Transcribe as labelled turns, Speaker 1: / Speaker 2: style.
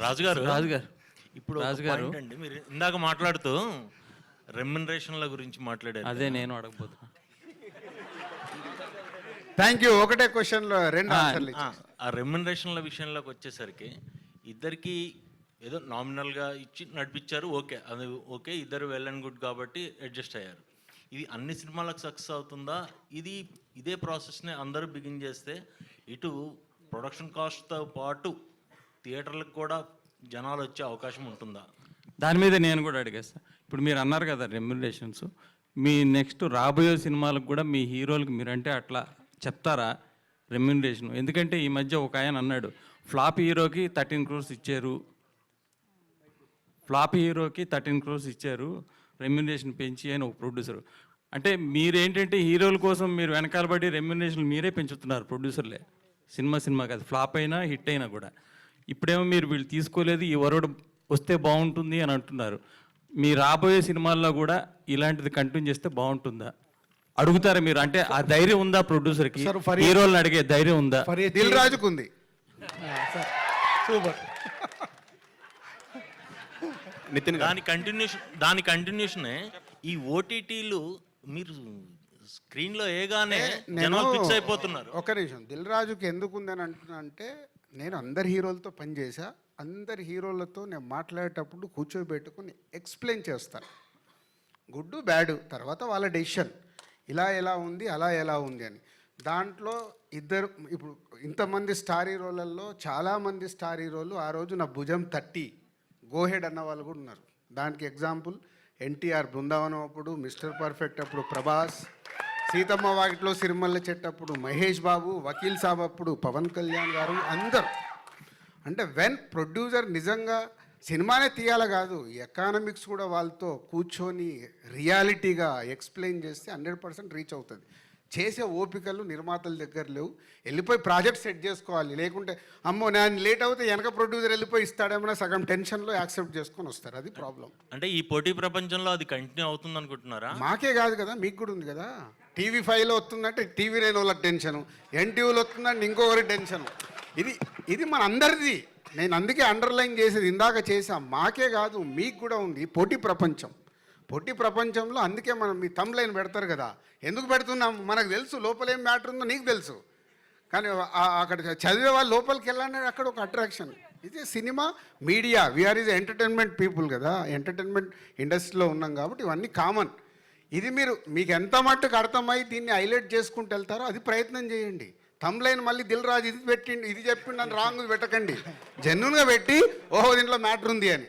Speaker 1: రాజుగారు
Speaker 2: రాజుగారు
Speaker 1: ఇప్పుడు రాజుగారు అండి, మీరు ఇందాక మాట్లాడుతూ రెమ్యునరేషన్ల గురించి మాట్లాడారు.
Speaker 2: అదే నేను అడగబోతున్నా.
Speaker 3: Thank you. ఒకటే క్వశ్చన్లో రెండు ఆన్సర్లు.
Speaker 1: ఆ రెమ్యునరేషన్ల విషయంలోకి వచ్చేసరికి ఇద్దరికి ఏదో నామినల్గా ఇచ్చి నడిపించారు, ఓకే, అది ఓకే, ఇద్దరు వెల్ అండ్ గుడ్ కాబట్టి అడ్జస్ట్ అయ్యారు. ఇది అన్ని సినిమాలకు సక్సెస్ అవుతుందా? ఇదే ప్రాసెస్ని అందరూ బిగిన్ చేస్తే ఇటు ప్రొడక్షన్ కాస్ట్తో పాటు థియేటర్లకు కూడా జనాలు వచ్చే అవకాశం ఉంటుందా?
Speaker 2: దాని మీద నేను కూడా అడిగేస్తాను. ఇప్పుడు మీరు అన్నారు కదా రెమ్యునరేషన్స్, మీ నెక్స్ట్ రాబోయే సినిమాలకు కూడా మీ హీరోలకు మీరంటే అట్లా చెప్తారా రెమ్యునరేషన్? ఎందుకంటే ఈ మధ్య ఒక ఆయన అన్నాడు, ఫ్లాప్ హీరోకి 13 crores ఇచ్చారు, ఫ్లాప్ హీరోకి 13 crores ఇచ్చారు రెమ్యునరేషన్ పెంచి అని ఒక ప్రొడ్యూసర్. అంటే మీరేంటంటే హీరోల కోసం మీరు వెనకాల పడి రెమ్యునరేషన్ మీరే పెంచుతున్నారు ప్రొడ్యూసర్లే, సినిమా కాదు, ఫ్లాప్ అయినా హిట్ అయినా కూడా. ఇప్పుడేమో మీరు వీళ్ళు తీసుకోలేదు, ఈ వరడు వస్తే బాగుంటుంది అని అంటున్నారు. మీ రాబోయే సినిమాల్లో కూడా ఇలాంటిది కంటిన్యూ చేస్తే బాగుంటుందా అడుగుతారా మీరు? అంటే ఆ ధైర్యం ఉందా ప్రొడ్యూసర్కి? హీరోలను అడిగే ధైర్యం ఉందా?
Speaker 3: దిల్ రాజుకు ఉంది.
Speaker 4: సూపర్.
Speaker 1: నితిన్ దాని కంటిన్యూషనే ఈ ఓటీటీలు మీరు స్క్రీన్లో ఏగానే జనాలు ఫిక్స్ అయిపోతున్నారు.
Speaker 3: ఒక నిమిషం, దిల్ రాజుకి ఎందుకు ఉందని అంటున్నా అంటే, నేను అందరి హీరోలతో పనిచేసా, అందరి హీరోలతో నేను మాట్లాడేటప్పుడు కూర్చోబెట్టుకుని ఎక్స్ప్లెయిన్ చేస్తాను, గుడ్ బ్యాడ్, తర్వాత వాళ్ళ డెసిషన్, ఇలా ఎలా ఉంది అలా ఎలా ఉంది అని. దాంట్లో ఇద్దరు, ఇప్పుడు ఇంతమంది స్టార్ హీరోలలో చాలామంది స్టార్ హీరోలు ఆ రోజు నా భుజం తట్టి గోహెడ్ అన్న వాళ్ళు కూడా ఉన్నారు. దానికి ఎగ్జాంపుల్ ఎన్టీఆర్ బృందావనం అప్పుడు, మిస్టర్ పర్ఫెక్ట్ అప్పుడు ప్రభాస్, సీతమ్మ వాకిట్లో సిరిమల్ల చెట్టు అప్పుడు మహేష్ బాబు, వకీల్ సాబ్ అప్పుడు పవన్ కళ్యాణ్ గారు, అందరు. అంటే వెన్ ప్రొడ్యూసర్ నిజంగా సినిమానే తీయాల కాదు, ఎకానమిక్స్ కూడా వాళ్ళతో కూర్చొని రియాలిటీగా ఎక్స్ప్లెయిన్ చేస్తే 100% రీచ్ అవుతుంది. చేసే ఓపికలు నిర్మాతల దగ్గర లేవు. వెళ్ళిపోయి ప్రాజెక్ట్ సెట్ చేసుకోవాలి, లేకుంటే అమ్మో నేను లేట్ అవుతే వెనక ప్రొడ్యూసర్ వెళ్ళిపోయి ఇస్తాడేమన్నా సగం టెన్షన్లో యాక్సెప్ట్ చేసుకొని వస్తారు. అది ప్రాబ్లం.
Speaker 1: అంటే ఈ పోటీ ప్రపంచంలో అది కంటిన్యూ అవుతుంది అనుకుంటున్నారా?
Speaker 3: మాకే కాదు కదా, మీకు కూడా ఉంది కదా. TV5లో వస్తుందంటే TV9 వాళ్ళకి టెన్షను, NTVలో వస్తుందంటే ఇంకొకరి టెన్షను. ఇది మన అందరిది. నేను అందుకే అండర్లైన్ చేసేది ఇందాక చేసాం, మాకే కాదు మీకు కూడా ఉంది పోటీ ప్రపంచం. పోటీ ప్రపంచంలో అందుకే మనం మీ థంబ్ లైన్ పెడతారు కదా, ఎందుకు పెడుతున్నాం మనకు తెలుసు, లోపల ఏం మ్యాటర్ ఉందో నీకు తెలుసు, కానీ అక్కడ చదివే వాళ్ళు లోపలికి వెళ్ళాలని అక్కడ ఒక అట్రాక్షన్. ఇది cinema media, we are is entertainment people కదా, ఎంటర్టైన్మెంట్ ఇండస్ట్రీలో ఉన్నాం కాబట్టి ఇవన్నీ కామన్. ఇది మీకు ఎంత మట్టుకు అర్థమై దీన్ని హైలైట్ చేసుకుంటూ వెళ్తారో అది ప్రయత్నం చేయండి. థంబ్ లైన్ మళ్ళీ దిల్ రాజు ఇది పెట్టిండి ఇది చెప్పిండి అని రాంగ్ పెట్టకండి, జెన్యున్గా పెట్టి ఓహో దీంట్లో మ్యాటర్ ఉంది అని.